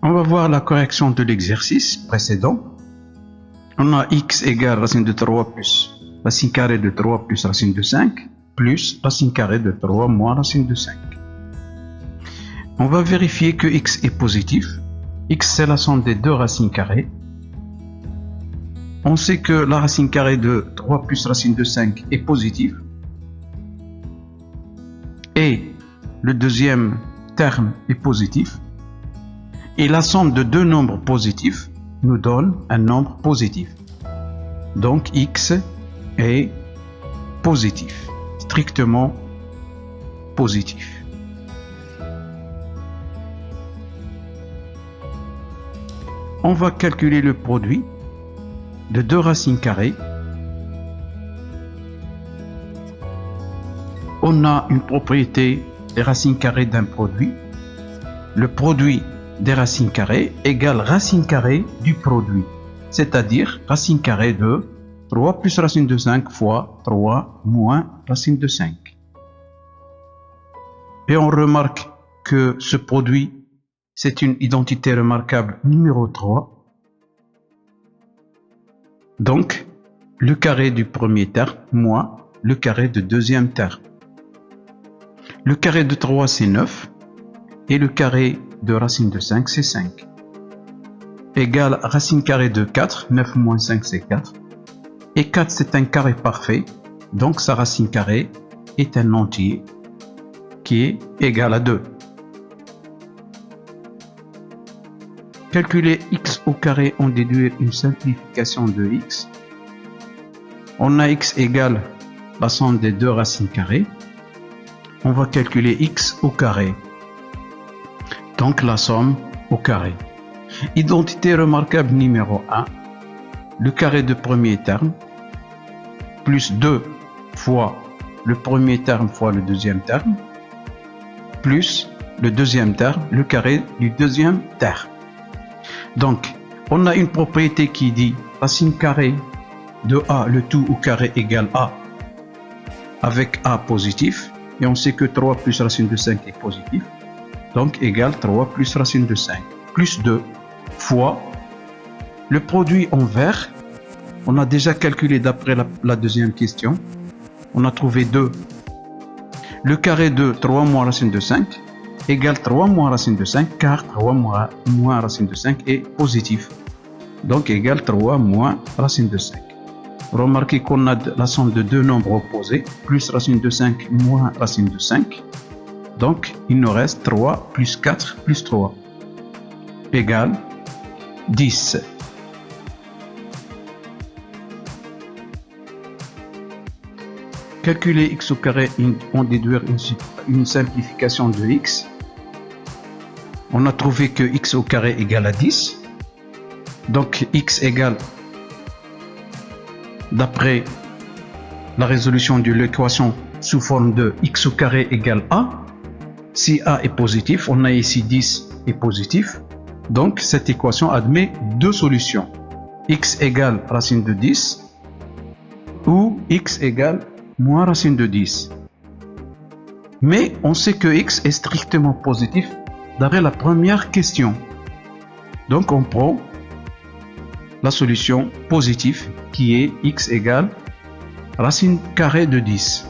On va voir la correction de l'exercice précédent. On a x égale racine de 3 plus racine carrée de 3 plus racine de 5 plus racine carrée de 3 moins racine de 5. On va vérifier que x est positif. X c'est la somme des deux racines carrées. On sait que la racine carrée de 3 plus racine de 5 est positive. Et le deuxième terme est positif. Et la somme de deux nombres positifs nous donne un nombre positif. Donc x est positif, strictement positif. On va calculer le produit de deux racines carrées. On a une propriété des racines carrées d'un produit. Le produit des racines carrées égale racine carrée du produit, c'est-à-dire racine carrée de 3 plus racine de 5 fois 3 moins racine de 5. Et on remarque que ce produit, c'est une identité remarquable numéro 3. Donc, le carré du premier terme moins le carré du deuxième terme. Le carré de 3, c'est 9. Et le carré de racine de 5, c'est 5. Égale racine carrée de 4, 9 moins 5, c'est 4. Et 4, c'est un carré parfait. Donc, sa racine carrée est un entier qui est égal à 2. Calculer x au carré, on déduit une simplification de x. On a x égale la somme des deux racines carrées. On va calculer x au carré. Donc la somme au carré. Identité remarquable numéro 1. Le carré de premier terme plus 2 fois le premier terme fois le deuxième terme plus le deuxième terme, le carré du deuxième terme. Donc, on a une propriété qui dit racine carrée de a, le tout au carré égale a, avec a positif. Et on sait que 3 plus racine de 5 est positif. Donc, égale 3 plus racine de 5, plus 2 fois le produit en vert. On a déjà calculé d'après la deuxième question. On a trouvé 2. Le carré de 3 moins racine de 5 égale 3 moins racine de 5, car 3 moins racine de 5 est positif. Donc, égale 3 moins racine de 5. Remarquez qu'on a la somme de deux nombres opposés, plus racine de 5 moins racine de 5. Donc, il nous reste 3 plus 4 plus 3 égale 10. Calculer x au carré, on déduire une simplification de x. On a trouvé que x au carré égale à 10. Donc, x égale, d'après la résolution de l'équation sous forme de x au carré égale a. Si a est positif, on a ici 10 est positif. Donc, cette équation admet deux solutions. X égale racine de 10 ou x égale moins racine de 10. Mais on sait que x est strictement positif d'après la première question. Donc, on prend la solution positive qui est x égale racine carrée de 10.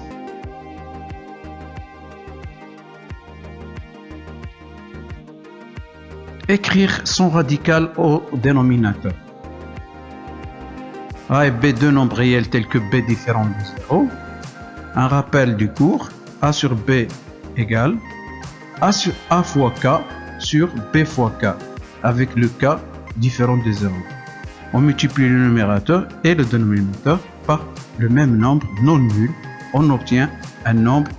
Écrire son radical au dénominateur. A et B, deux nombres réels tels que B différent de 0. Un rappel du cours. A sur B égale A fois K sur B fois K, avec le K différent de 0. On multiplie le numérateur et le dénominateur par le même nombre non nul. On obtient un nombre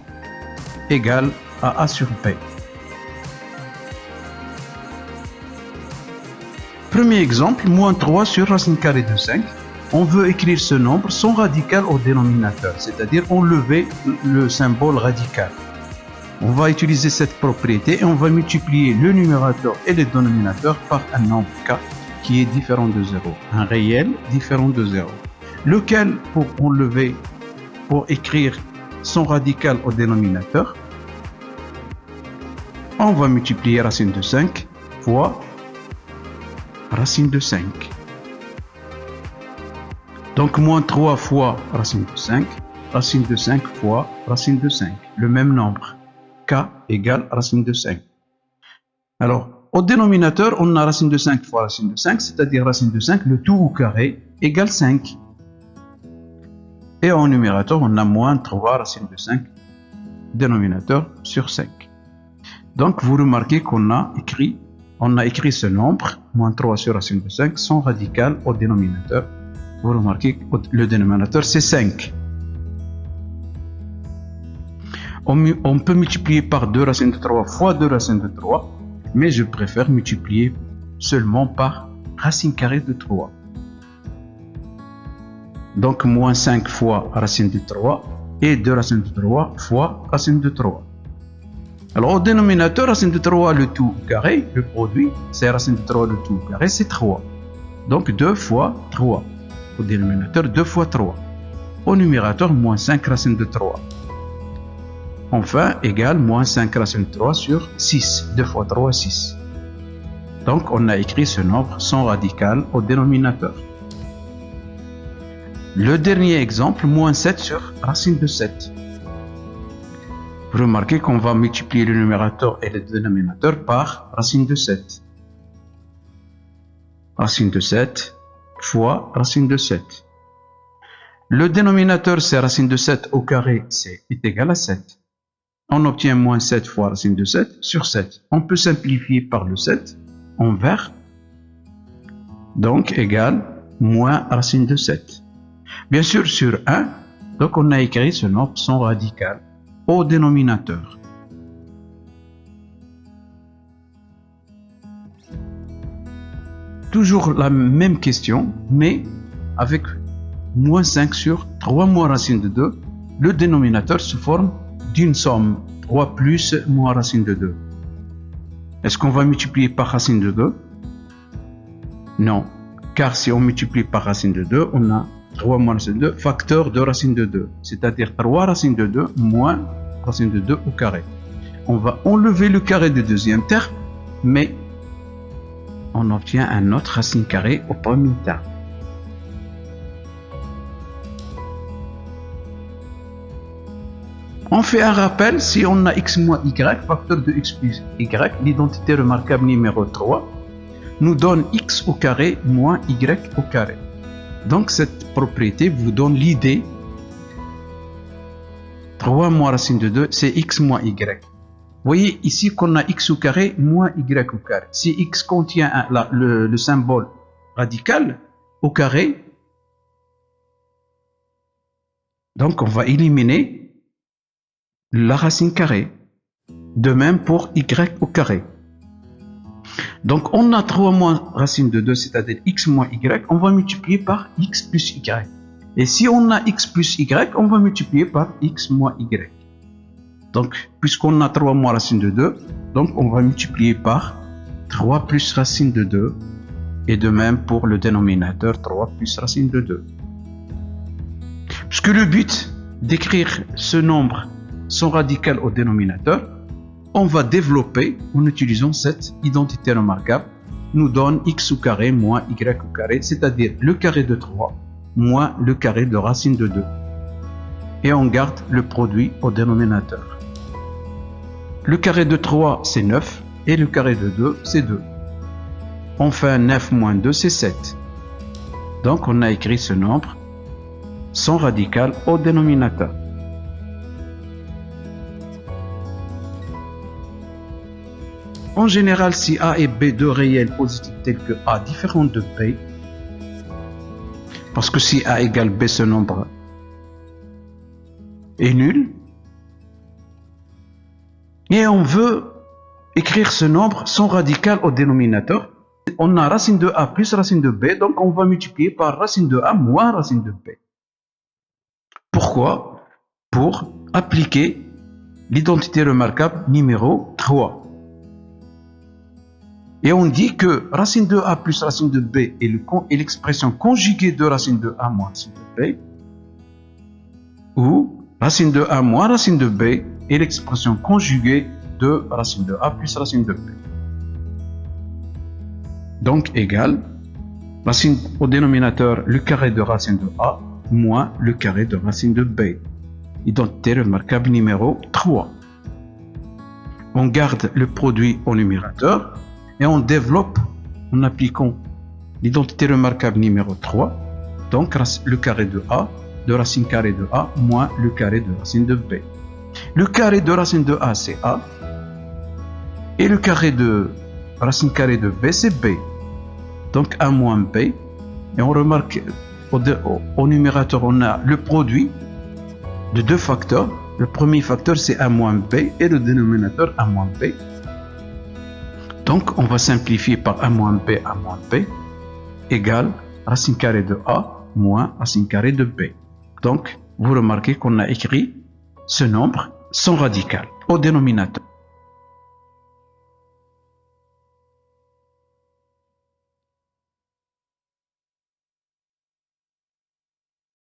égal à A sur B. Premier exemple, moins 3 sur racine carrée de 5. On veut écrire ce nombre son radical au dénominateur, c'est-à-dire enlever le symbole radical. On va utiliser cette propriété et on va multiplier le numérateur et le dénominateur par un nombre k qui est différent de 0, un réel différent de 0. Lequel, pour écrire son radical au dénominateur, on va multiplier racine de 5 fois racine de 5. Donc moins 3 fois racine de 5, racine de 5 fois racine de 5. Le même nombre, k égale racine de 5. Alors, au dénominateur, on a racine de 5 fois racine de 5, c'est-à-dire racine de 5, le tout au carré égale 5. Et au numérateur, on a moins 3 racine de 5, dénominateur sur 5. Donc, vous remarquez qu'on a écrit ce nombre, moins 3 sur racine de 5, son radical au dénominateur. Vous remarquez que le dénominateur, c'est 5. On peut multiplier par 2 racines de 3 fois 2 racines de 3, mais je préfère multiplier seulement par racine carrée de 3. Donc, moins 5 fois racine de 3 et 2 racines de 3 fois racine de 3. Alors, au dénominateur, racine de 3, le tout au carré, le produit, c'est racine de 3, le tout au carré, c'est 3. Donc, 2 fois 3. Au dénominateur, 2 fois 3. Au numérateur, moins 5 racine de 3. Enfin, égale moins 5 racine de 3 sur 6. 2 fois 3, 6. Donc, on a écrit ce nombre sans radical au dénominateur. Le dernier exemple, moins 7 sur racine de 7. Vous remarquez qu'on va multiplier le numérateur et le dénominateur par racine de 7. Racine de 7 fois racine de 7. Le dénominateur, c'est racine de 7 au carré, c'est égal à 7. On obtient moins 7 fois racine de 7 sur 7. On peut simplifier par le 7 envers. Donc, égale moins racine de 7. Bien sûr, sur 1, donc on a écrit ce nombre sans radical au dénominateur. Toujours la même question, mais avec moins 5 sur 3 moins racine de 2, le dénominateur se forme d'une somme 3 plus moins racine de 2. Est-ce qu'on va multiplier par racine de 2? Non, car si on multiplie par racine de 2, on a 3 moins racine de 2, facteur de racine de 2, c'est-à-dire 3 racine de 2 moins racine de 2 au carré. On va enlever le carré du deuxième terme, mais on obtient un autre racine carrée au premier terme. On fait un rappel, si on a x moins y, facteur de x plus y, l'identité remarquable numéro 3, nous donne x au carré moins y au carré. Donc cette propriété vous donne l'idée, 3 moins racine de 2, c'est x moins y. Vous voyez ici qu'on a x au carré moins y au carré. Si x contient le symbole radical au carré, donc on va éliminer la racine carrée. De même pour y au carré. Donc on a 3 moins racine de 2, c'est-à-dire x moins y, on va multiplier par x plus y. Et si on a x plus y, on va multiplier par x moins y. Donc, puisqu'on a 3 moins racine de 2, donc on va multiplier par 3 plus racine de 2. Et de même pour le dénominateur, 3 plus racine de 2. Puisque le but d'écrire ce nombre sans radical au dénominateur, on va développer en utilisant cette identité remarquable, nous donne x au carré moins y au carré, c'est-à-dire le carré de 3 moins le carré de racine de 2. Et on garde le produit au dénominateur. Le carré de 3, c'est 9, et le carré de 2, c'est 2. Enfin, 9 moins 2, c'est 7. Donc, on a écrit ce nombre sans radical au dénominateur. En général, si A et B, deux réels positifs tels que A différents de B, parce que si A égale B, ce nombre est nul, et on veut écrire ce nombre sans radical au dénominateur, on a racine de A plus racine de B, donc on va multiplier par racine de A moins racine de B. Pourquoi? Pour appliquer l'identité remarquable numéro 3. Et on dit que racine de A plus racine de B est l'expression conjuguée de racine de A moins racine de B, ou racine de A moins racine de B est l'expression conjuguée de racine de A plus racine de B. Donc égale Racine au dénominateur, le carré de racine de A moins le carré de racine de B. Identité remarquable numéro 3. On garde le produit au numérateur et on développe en appliquant l'identité remarquable numéro 3. Donc le carré de A, de racine carrée de A moins le carré de racine de B. Le carré de racine de A, c'est A. Et le carré de racine carrée de B, c'est B. Donc A moins B. Et on remarque au numérateur, on a le produit de deux facteurs. Le premier facteur, c'est A moins B. Et le dénominateur, A moins B. Donc on va simplifier par A moins B égale racine carrée de A moins racine carrée de B. Donc vous remarquez qu'on a écrit ce nombre sans radical au dénominateur.